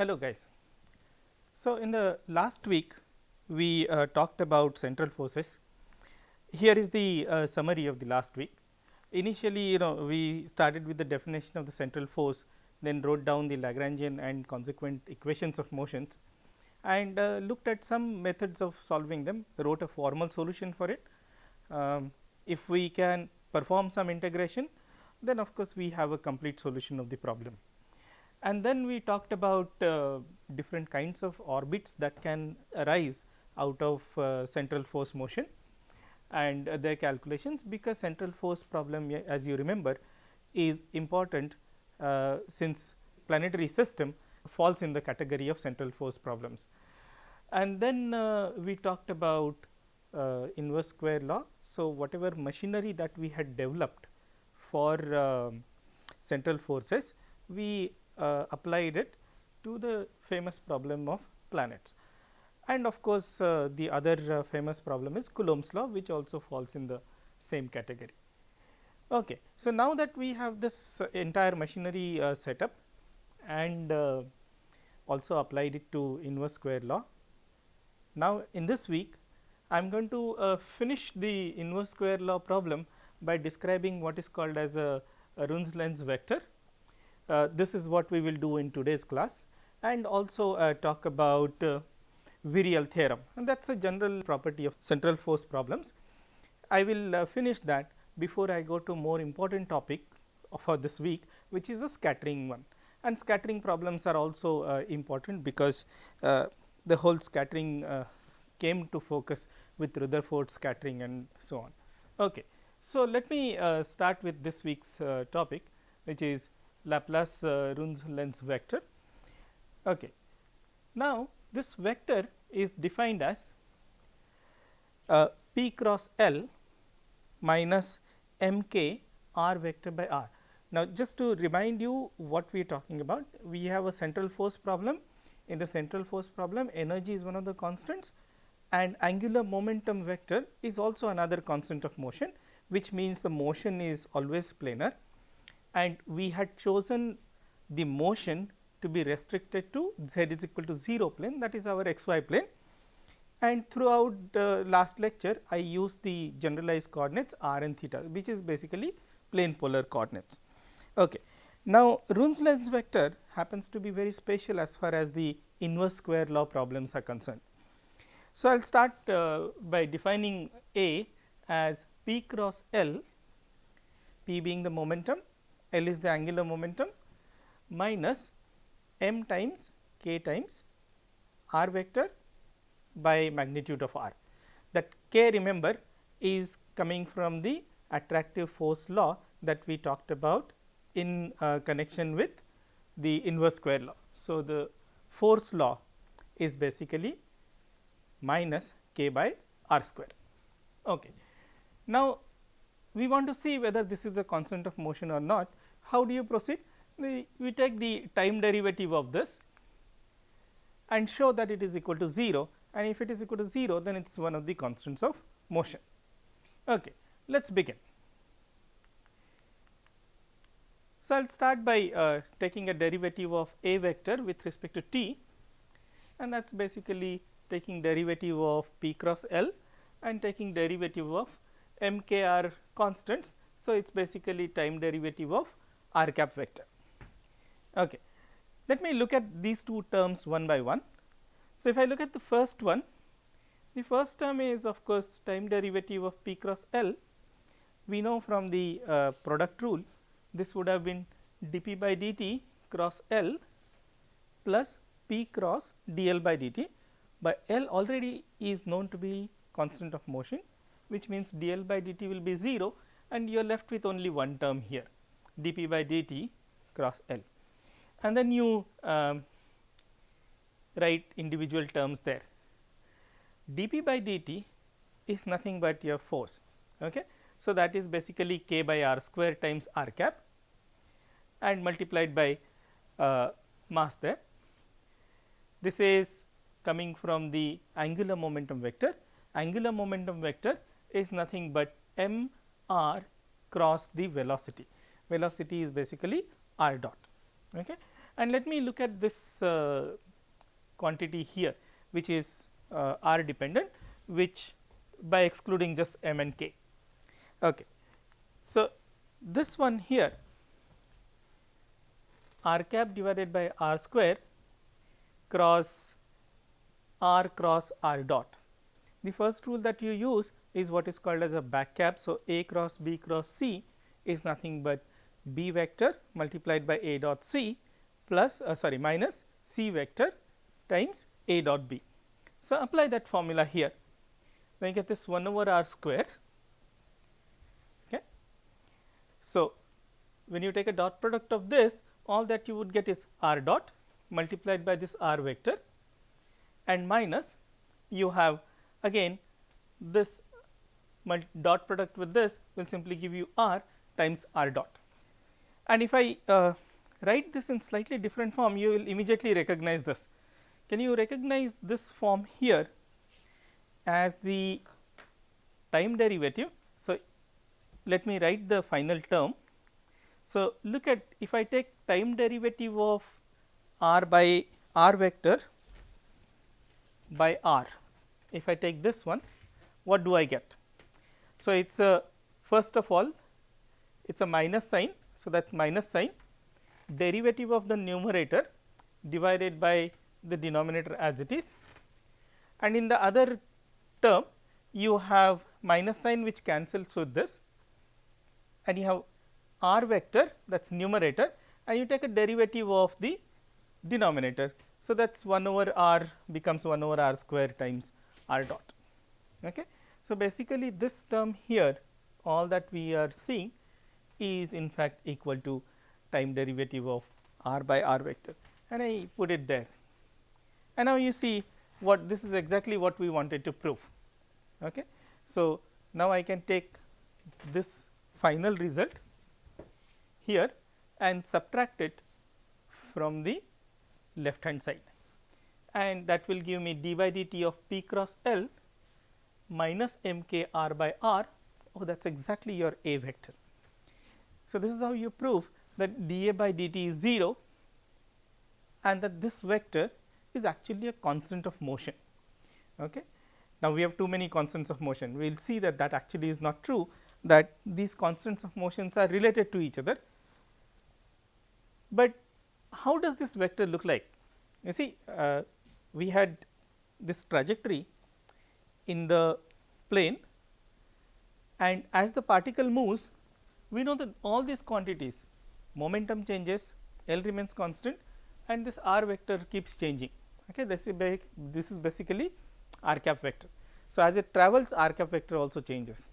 Hello guys. So, in the last week we talked about central forces. Here is the summary of the last week. Initially, we started with the definition of the central force, then wrote down the Lagrangian and consequent equations of motions, and looked at some methods of solving them, wrote a formal solution for it. If we can perform some integration, then of course, we have a complete solution of the problem. And then we talked about different kinds of orbits that can arise out of central force motion and their calculations, because central force problem, as you remember, is important since planetary system falls in the category of central force problems. And then we talked about inverse square law. So, whatever machinery that we had developed for central forces, we applied it to the famous problem of planets. And of course, the other famous problem is Coulomb's law, which also falls in the same category. Okay. So, now that we have this entire machinery set up and also applied it to inverse square law. Now, in this week I am going to finish the inverse square law problem by describing what is called as a Runge-Lenz vector. This is what we will do in today's class, and also talk about virial theorem, and that is a general property of central force problems. I will finish that before I go to more important topic for this week, which is the scattering one. And scattering problems are also important, because the whole scattering came to focus with Rutherford scattering and so on. Okay. So, let me start with this week's topic, which is Laplace Runge-Lenz vector. Okay. Now, this vector is defined as P cross L minus m k r vector by r. Now, just to remind you what we are talking about, we have a central force problem. In the central force problem, energy is one of the constants, and angular momentum vector is also another constant of motion, which means the motion is always planar, and we had chosen the motion to be restricted to z is equal to 0 plane, that is our xy plane. And throughout the last lecture, I used the generalized coordinates r and theta, which is basically plane polar coordinates. Okay. Now, Runge-Lenz vector happens to be very special as far as the inverse square law problems are concerned. So, I will start by defining A as P cross L, P being the momentum, L is the angular momentum, minus m times k times r vector by magnitude of r. That k, remember, is coming from the attractive force law that we talked about in connection with the inverse square law. So, the force law is basically minus k by r square. Okay. Now, we want to see whether this is a constant of motion or not. How do you proceed? We take the time derivative of this and show that it is equal to 0, and if it is equal to 0, then it is one of the constants of motion. Okay. Let us begin. So, I will start by taking a derivative of a vector with respect to t, and that is basically taking derivative of P cross L and taking derivative of m k r constants. So, it is basically time derivative of r cap vector. Okay. Let me look at these two terms one by one. So, if I look at the first one, the first term is of course time derivative of P cross L. We know from the product rule, this would have been dP by dt cross L plus P cross dl by dt, but L already is known to be constant of motion, which means dl by dt will be 0, and you are left with only one term here, dP by dt cross L, and then you write individual terms there. dP by dt is nothing but your force. Okay. So, that is basically k by r square times r cap and multiplied by mass there. This is coming from the angular momentum vector. Angular momentum vector is nothing but m r cross the velocity. Velocity is basically r dot. Okay. And let me look at this quantity here, which is r dependent, which by excluding just m and k. Okay. So, this one here r cap divided by r square cross r cross r dot. The first rule that you use is what is called as a back cap. So, a cross b cross c is nothing but b vector multiplied by a dot c plus minus c vector times a dot b. So, apply that formula here, then you get this 1 over r square. Okay. So, when you take a dot product of this, all that you would get is r dot multiplied by this r vector and minus you have again this dot product with this will simply give you r times r dot. And if I write this in slightly different form, you will immediately recognize this. Can you recognize this form here as the time derivative? So, let me write the final term. So, look at, if I take time derivative of r by r vector by r, if I take this one, what do I get? So, it is a, first of all it is a minus sign. So, that minus sign, derivative of the numerator divided by the denominator as it is, and in the other term you have minus sign which cancels with this, and you have r vector, that is numerator, and you take a derivative of the denominator. So, that is 1 over r becomes 1 over r square times r dot. Okay. So, basically this term here, all that we are seeing is in fact equal to time derivative of r by r vector, and I put it there. And now you see what this is exactly what we wanted to prove. Okay. So, now I can take this final result here and subtract it from the left hand side, and that will give me d by dt of p cross L minus m k r by r. Oh, that is exactly your A vector. So, this is how you prove that dA by dt is 0 and that this vector is actually a constant of motion. Okay. Now, we have too many constants of motion, we will see that that actually is not true, that these constants of motions are related to each other. But how does this vector look like? You see, we had this trajectory in the plane, and as the particle moves, we know that all these quantities, momentum changes, L remains constant, and this r vector keeps changing. Okay. This is basically r cap vector. So, as it travels, r cap vector also changes,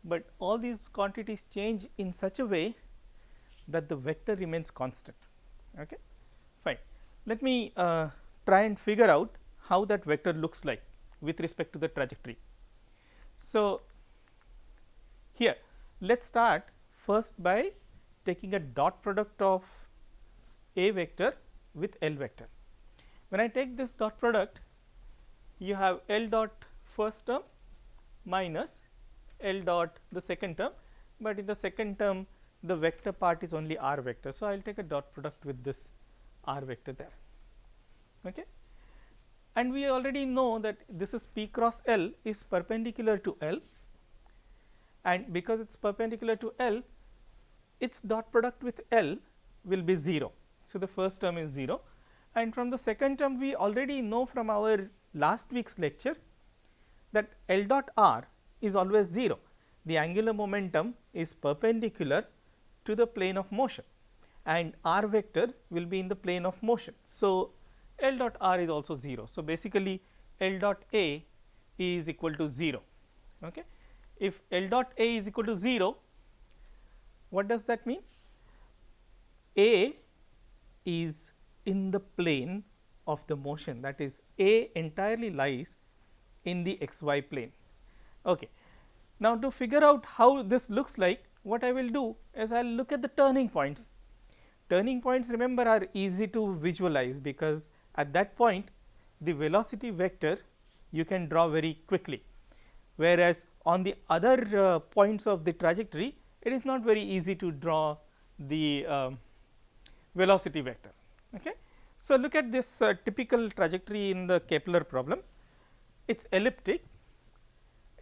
but all these quantities change in such a way that the vector remains constant. Okay. Fine. Let me try and figure out how that vector looks like with respect to the trajectory. So, here let us start first by taking a dot product of A vector with L vector. When I take this dot product, you have L dot first term minus L dot the second term, but in the second term the vector part is only r vector. So, I will take a dot product with this r vector there. Okay. And we already know that this is p cross L is perpendicular to L, and because it is perpendicular to L, its dot product with L will be 0. So, the first term is 0, and from the second term we already know from our last week's lecture that L dot r is always 0. The angular momentum is perpendicular to the plane of motion, and r vector will be in the plane of motion. So, L dot r is also 0. So, basically L dot A is equal to 0. Okay. If L dot A is equal to 0, what does that mean? A is in the plane of the motion, that is A entirely lies in the xy plane. Okay. Now, to figure out how this looks like, what I will do is I will look at the turning points. Turning points, remember, are easy to visualize, because at that point the velocity vector you can draw very quickly, whereas on the other points of the trajectory it is not very easy to draw the velocity vector. Okay. So, look at this typical trajectory in the Kepler problem. It is elliptic,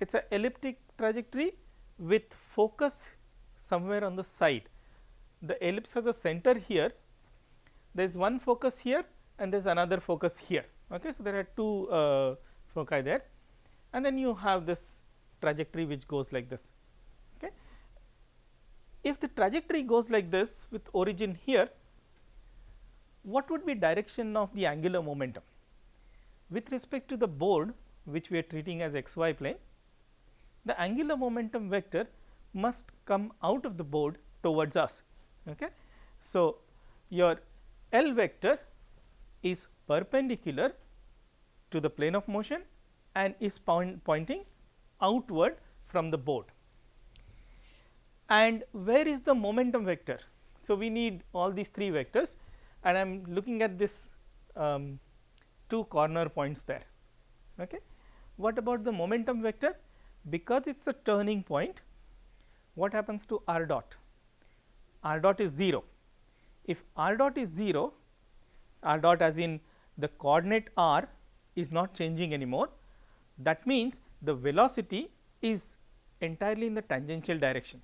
it is a elliptic trajectory with focus somewhere on the side. The ellipse has a center here, there is one focus here and there is another focus here. Okay. So, there are two foci there, and then you have this trajectory which goes like this. Okay. If the trajectory goes like this with origin here, what would be direction of the angular momentum? With respect to the board which we are treating as xy plane, the angular momentum vector must come out of the board towards us. Okay. So, your L vector is perpendicular to the plane of motion and is pointing outward from the board. And where is the momentum vector? So, we need all these three vectors, and I am looking at this two corner points there. Okay. What about the momentum vector? Because it is a turning point, what happens to r dot? R dot is 0. If r dot is 0, r dot as in the coordinate r is not changing anymore, that means the velocity is entirely in the tangential direction.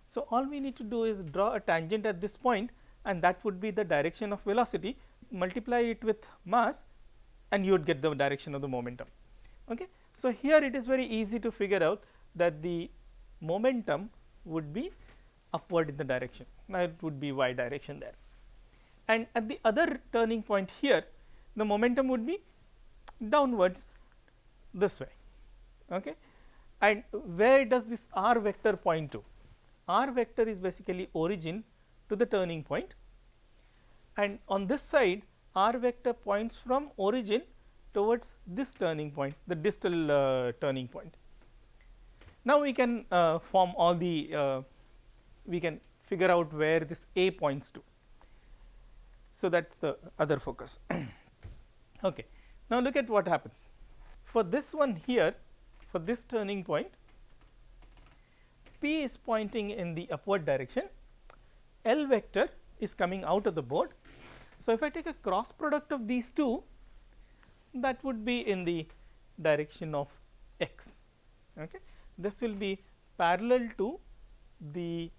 So, all we need to do is draw a tangent at this point, and that would be the direction of velocity, multiply it with mass, and you would get the direction of the momentum. Okay. So, here it is very easy to figure out that the momentum would be upward in the direction, now it would be y direction there, and at the other turning point here the momentum would be downwards this way. Okay. And where does this r vector point to? R vector is basically origin to the turning point, and on this side r vector points from origin towards this turning point, the distal turning point. Now, we can form all the we can figure out where this A points to. So, that is the other focus. Okay. Now, look at what happens for this one here, for this turning point, P is pointing in the upward direction, L vector is coming out of the board. So, if I take a cross product of these two, that would be in the direction of x. Okay. This will be parallel to the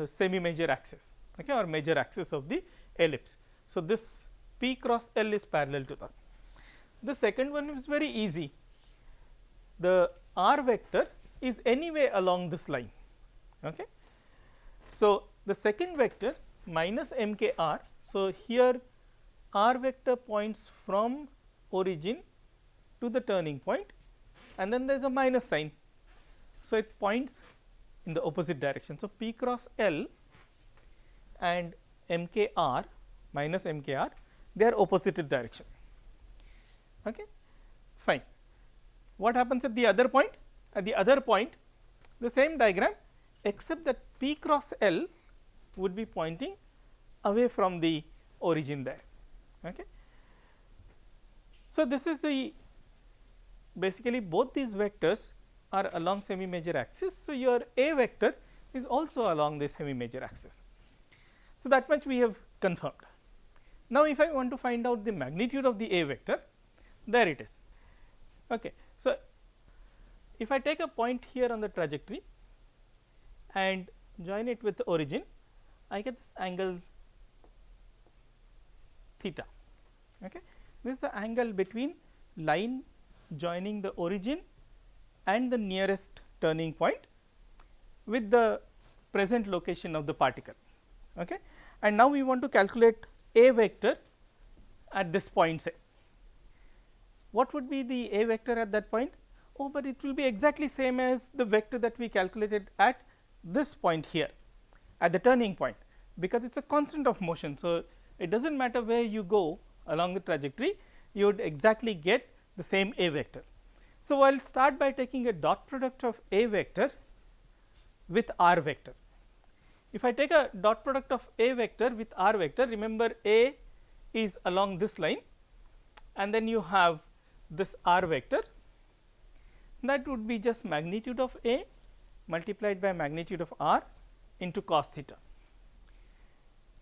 semi major axis, okay, or major axis of the ellipse. So, this P cross L is parallel to that. The second one is very easy, the r vector is anyway along this line. Okay. So, the second vector minus m k r. So, here r vector points from origin to the turning point, and then there is a minus sign. So, it points in the opposite direction. So, P cross L and m k r minus m k r, they are opposite direction. Okay. Fine. What happens at the other point? At the other point, the same diagram, except that P cross L would be pointing away from the origin there. Okay. So, this is the basically both these vectors are along semi major axis. So, your A vector is also along the semi major axis. So, that much we have confirmed. Now, if I want to find out the magnitude of the A vector, there it is. Okay. So, if I take a point here on the trajectory and join it with the origin, I get this angle theta. Okay. This is the angle between line joining the origin and the nearest turning point with the present location of the particle. Okay. And now, we want to calculate A vector at this point, say. What would be the A vector at that point? Oh, but it will be exactly same as the vector that we calculated at this point here at the turning point, because it is a constant of motion. So, it does not matter where you go along the trajectory, you would exactly get the same A vector. So, I will start by taking a dot product of A vector with r vector. If I take a dot product of A vector with r vector, remember A is along this line, and then you have this r vector, that would be just magnitude of A multiplied by magnitude of r into cos theta.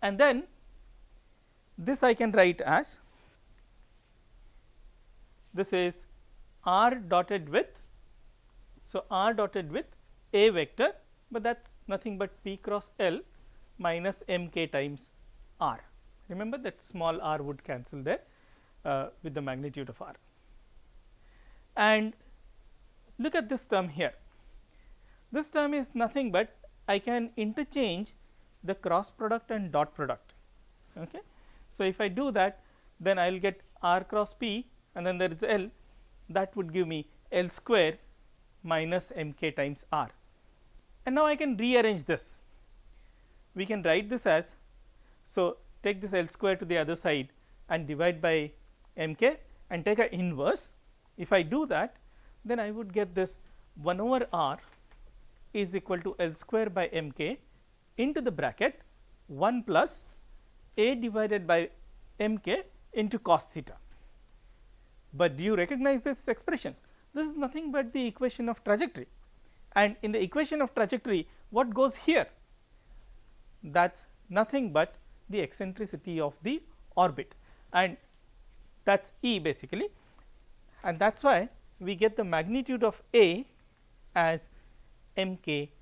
And then this I can write as, this is r dotted with, so r dotted with a vector, but that is nothing but p cross l minus m k times r. Remember that small r would cancel there with the magnitude of r. And look at this term here. This term is nothing but I can interchange the cross product and dot product. Okay. So, if I do that, then I will get r cross p and then there is l, that would give me l square minus m k times r. And now I can rearrange this. We can write this as, so take this l square to the other side and divide by m k and take a inverse. If I do that, then I would get this 1 over r is equal to l square by m k into the bracket 1 plus a divided by m k into cos theta. But do you recognize this expression? This is nothing but the equation of trajectory, and in the equation of trajectory what goes here? That is nothing but the eccentricity of the orbit, and that is E basically, and that is why we get the magnitude of A as m k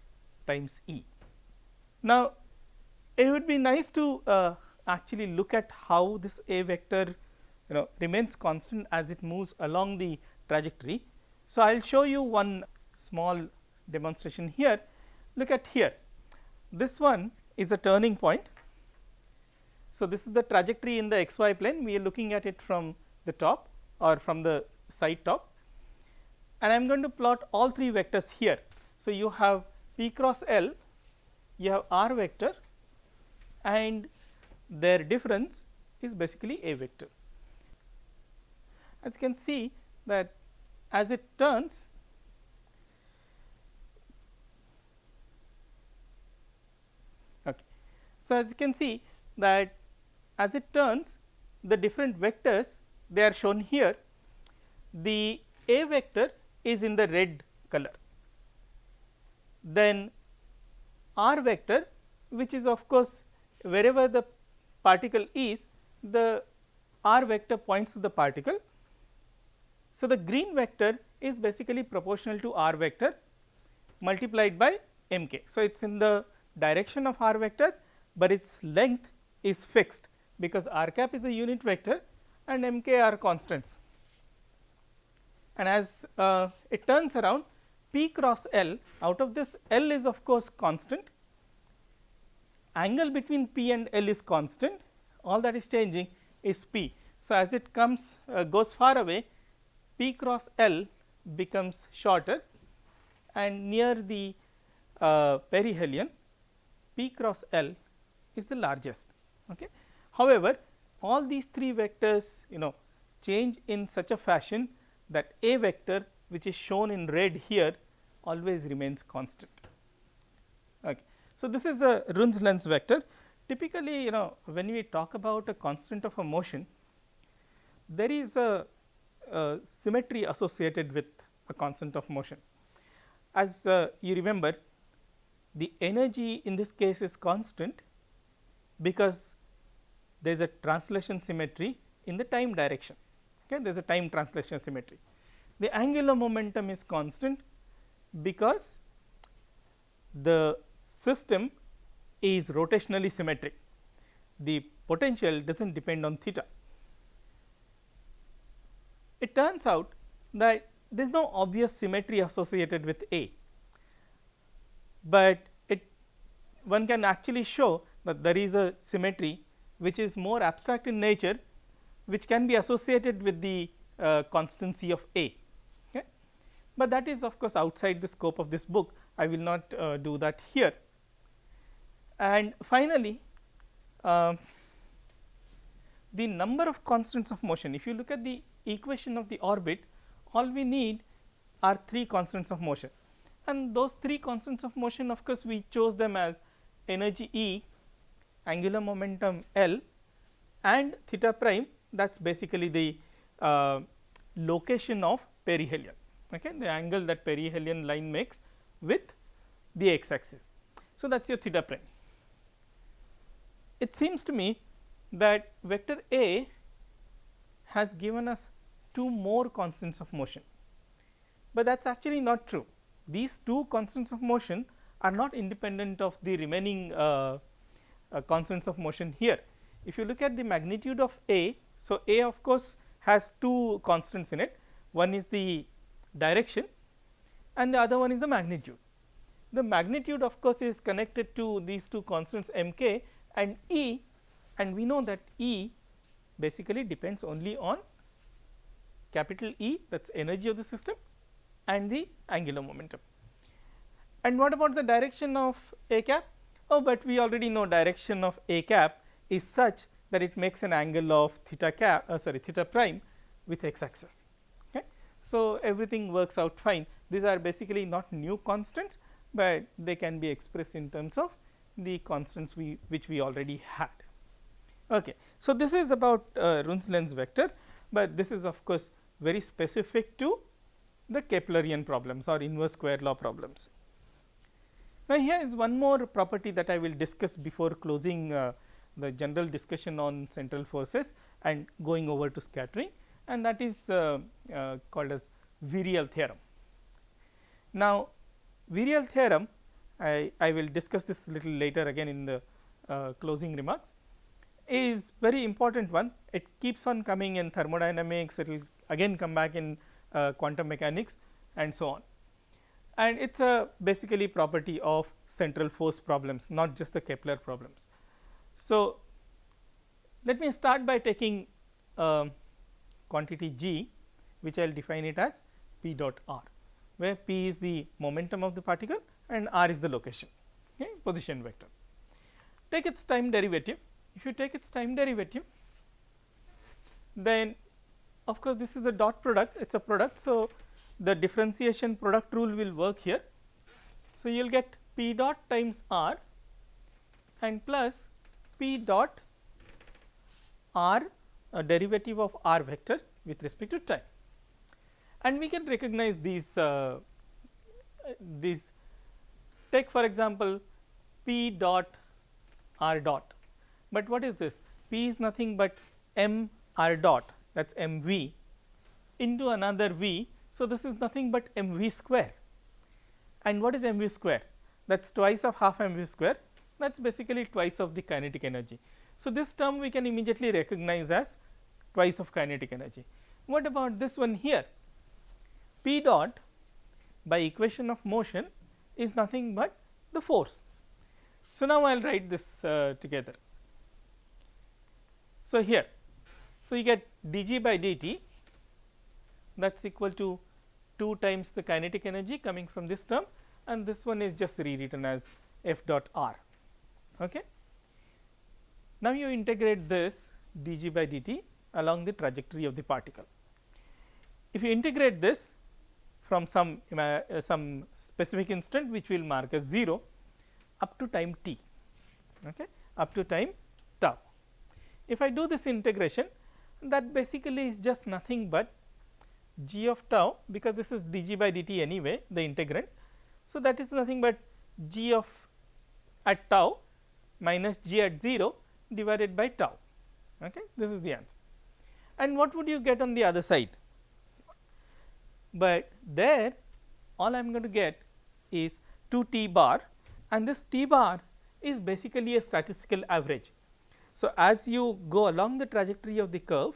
times E. Now, it would be nice to actually look at how this A vector remains constant as it moves along the trajectory. So, I will show you one small demonstration here. Look at here, this one is a turning point. So, this is the trajectory in the x y plane, we are looking at it from the top or from the side top, and I am going to plot all three vectors here. So, you have p cross l, you have r vector, and their difference is basically a vector. As you can see that as it turns, okay. So, as you can see that as it turns, the different vectors, they are shown here. The a vector is in the red color, then r vector, which is of course wherever the particle is, the r vector points to the particle. So, the green vector is basically proportional to r vector multiplied by m k. So, it is in the direction of r vector, but its length is fixed because r cap is a unit vector and m k are constants. And as it turns around, p cross l, out of this l is of course constant, angle between p and l is constant, all that is changing is p. So, as it comes goes far away, p cross l becomes shorter, and near the perihelion p cross l is the largest. Okay. However, all these three vectors change in such a fashion that a vector, which is shown in red here, always remains constant. Okay. So, this is a Runge lens vector. Typically, when we talk about a constant of a motion, there is a symmetry associated with a constant of motion. As you remember, the energy in this case is constant because there is a translation symmetry in the time direction. Okay, there is a time translation symmetry. The angular momentum is constant because the system is rotationally symmetric. The potential does not depend on theta. It turns out that there is no obvious symmetry associated with A, but one can actually show that there is a symmetry which is more abstract in nature, which can be associated with the constancy of A. Okay. But that is of course outside the scope of this book, I will not do that here. And finally, the number of constants of motion, if you look at the equation of the orbit, all we need are 3 constants of motion, and those 3 constants of motion, of course, we chose them as energy E, angular momentum L, and theta prime, that is basically the location of perihelion, okay, the angle that perihelion line makes with the x axis. So, that is your theta prime. It seems to me that vector A has given us 2 more constants of motion, but that is actually not true. These 2 constants of motion are not independent of the remaining constants of motion here. If you look at the magnitude of A, so A of course has 2 constants in it, one is the direction and the other one is the magnitude. The magnitude of course is connected to these 2 constants m k and E, and we know that E basically depends only on capital E, that is energy of the system, and the angular momentum. And what about the direction of A cap? Oh, but we already know direction of A cap is such that it makes an angle of theta cap theta prime with x axis. Okay. So, everything works out fine. These are basically not new constants, but they can be expressed in terms of the constants which we already had. Okay. So, this is about Runge-Lenz vector, but this is of course very specific to the Keplerian problems or inverse square law problems. Now, here is one more property that I will discuss before closing the general discussion on central forces and going over to scattering, and that is called as virial theorem. Now, virial theorem I will discuss this little later again in the closing remarks, is very important one. It keeps on coming in thermodynamics, it will again come back in quantum mechanics and so on, and it is a basically property of central force problems, not just the Kepler problems. So, let me start by taking quantity g, which I will define it as p dot r, where p is the momentum of the particle and r is the location, okay, position vector. Take its time derivative. If you take its time derivative, then of course, this is a dot product, it is a product. So, the differentiation product rule will work here. So, you will get p dot times r and plus p dot r, a derivative of r vector with respect to time, and we can recognize these take for example p dot r dot, but what is this? P is nothing but m r dot, that is m v into another v. So, this is nothing but m v square, and what is m v square? That is twice of half m v square, that is basically twice of the kinetic energy. So, this term we can immediately recognize as twice of kinetic energy. What about this one here? P dot by equation of motion is nothing but the force. So, now I will write this together. So, here, so you get dg by dt, that is equal to 2 times the kinetic energy coming from this term, and this one is just rewritten as f dot r. Okay. Now, you integrate this dg by dt along the trajectory of the particle. If you integrate this from some specific instant which we will mark as 0 up to time t, okay, up to time tau. If I do this integration, that basically is just nothing but g of tau, because this is dg by dt anyway, the integrand. So, that is nothing but g of at tau minus g at 0 divided by tau. Okay. This is the answer. And what would you get on the other side? But there all I am going to get is 2 t bar, and this t bar is basically a statistical average. So, as you go along the trajectory of the curve,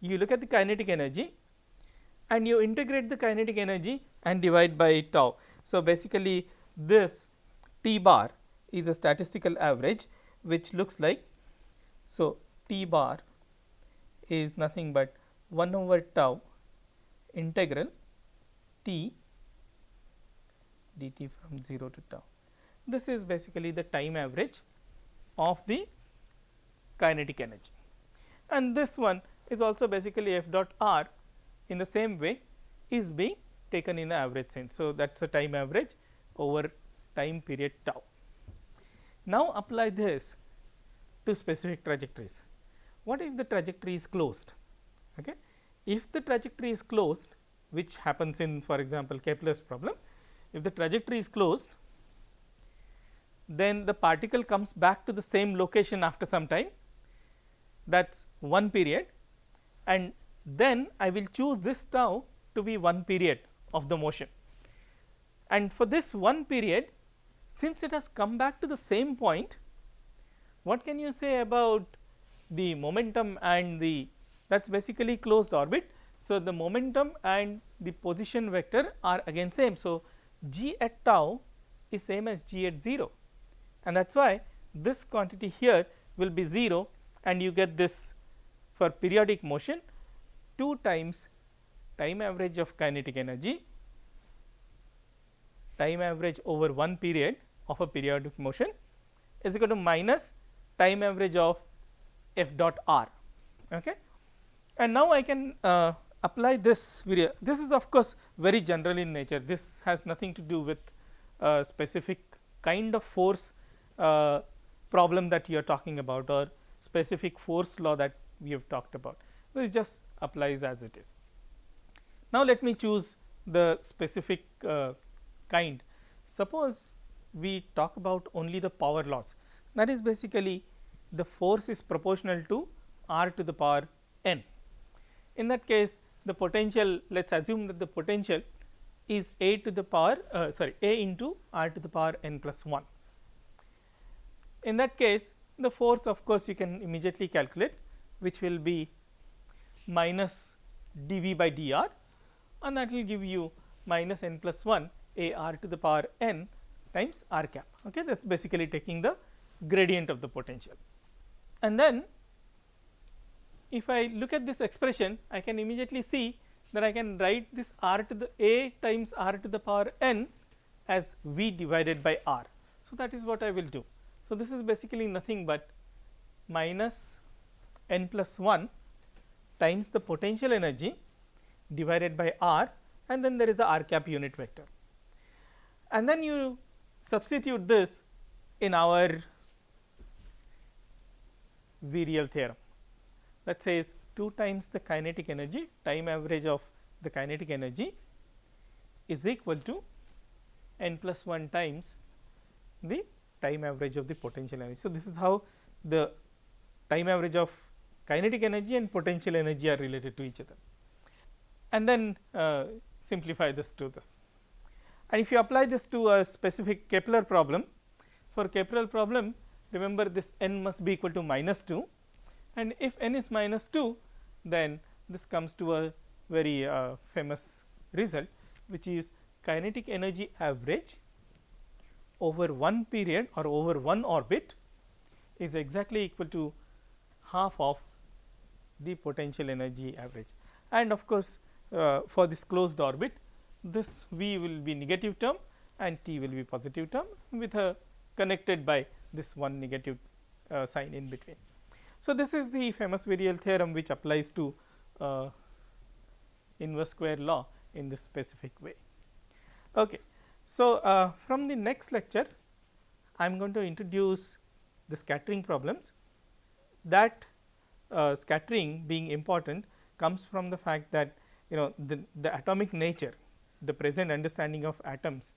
you look at the kinetic energy and you integrate the kinetic energy and divide by tau. So, basically this t bar is a statistical average which looks like, so t bar is nothing but 1 over tau integral t dt from 0 to tau. This is basically the time average of the kinetic energy, and this one is also basically f dot r in the same way is being taken in the average sense. So, that is a time average over time period tau. Now, apply this to specific trajectories. What if the trajectory is closed? Okay. If the trajectory is closed, which happens in, for example, Kepler's problem, if the trajectory is closed, then the particle comes back to the same location after some time, that is 1 period, and then I will choose this tau to be 1 period of the motion. And for this 1 period, since it has come back to the same point, what can you say about the momentum and the, that is basically closed orbit. So, the momentum and the position vector are again same. So, g at tau is same as g at 0, and that is why this quantity here will be 0, and you get this for periodic motion 2 times time average of kinetic energy, time average over 1 period of a periodic motion is equal to minus time average of f dot r. Okay. And now I can apply this. This is of course very general in nature. This has nothing to do with specific kind of force problem that you are talking about, or specific force law that we have talked about. This just applies as it is. Now, let me choose the specific kind. Suppose we talk about only the power loss, that is basically the force is proportional to r to the power n. In that case, the potential, let us assume that the potential is a to the power a into r to the power n plus 1. In that case, the force of course you can immediately calculate, which will be minus dV by dr, and that will give you minus n plus 1 a r to the power n times r cap. Okay, that is basically taking the gradient of the potential. And then if I look at this expression, I can immediately see that I can write this r to the a times r to the power n as v divided by r. So, that is what I will do. So, this is basically nothing but minus n plus 1 times the potential energy divided by r, and then there is the r cap unit vector. And then you substitute this in our virial theorem that says 2 times the kinetic energy, time average of the kinetic energy is equal to n plus 1 times the time average of the potential energy. So, this is how the time average of kinetic energy and potential energy are related to each other, and then simplify this to this. And if you apply this to a specific Kepler problem, for Kepler problem remember this n must be equal to minus 2, and if n is minus 2, then this comes to a very famous result, which is kinetic energy average over one period or over one orbit is exactly equal to half of the potential energy average. And of course, for this closed orbit, this v will be negative term and t will be positive term with a connected by this one negative sign in between. So, this is the famous virial theorem which applies to inverse square law in this specific way. Okay. So, from the next lecture I am going to introduce the scattering problems. That scattering being important comes from the fact that the atomic nature, the present understanding of atoms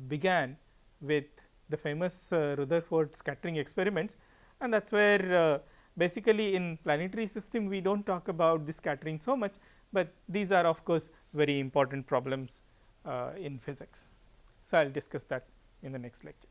began with the famous Rutherford scattering experiments, and that is where basically in planetary system we do not talk about the scattering so much, but these are of course very important problems in physics. So, I will discuss that in the next lecture.